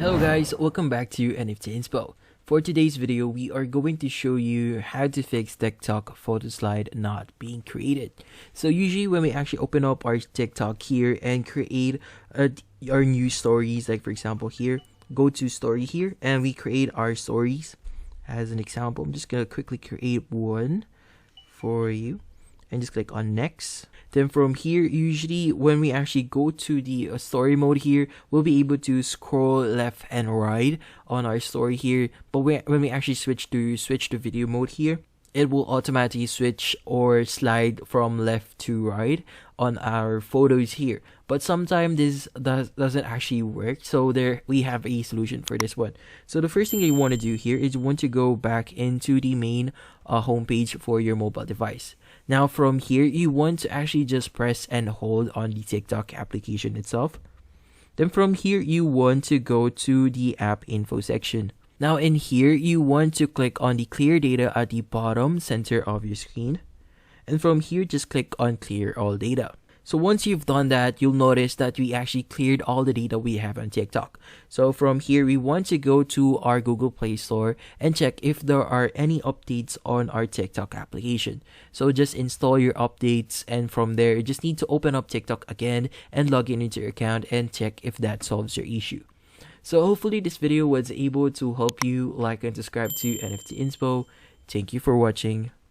Hello guys, welcome back to NFT Inspo. For today's video, we are going to show you how to fix TikTok Photoslide not being created. So usually when we actually open up our TikTok here and create our new stories, like for example here, go to story here and we create our stories. As an example, I'm just going to quickly create one for you and just click on next. Then from here, usually when we actually go to the story mode here, we'll be able to scroll left and right on our story here. But when we actually switch to video mode here, it will automatically switch or slide from left to right on our photos here. But sometimes this doesn't actually work, so there we have a solution for this one. So the first thing you want to do here is you want to go back into the main homepage for your mobile device. Now from here, you want to actually just press and hold on the TikTok application itself. Then from here, you want to go to the app info section. Now in here, you want to click on the clear data at the bottom center of your screen. And from here, just click on clear all data. So once you've done that, you'll notice that we actually cleared all the data we have on TikTok. So from here, we want to go to our Google Play Store and check if there are any updates on our TikTok application. So just install your updates, and from there, you just need to open up TikTok again and log in into your account and check if that solves your issue. So hopefully this video was able to help you. Like and subscribe to NFT Inspo. Thank you for watching.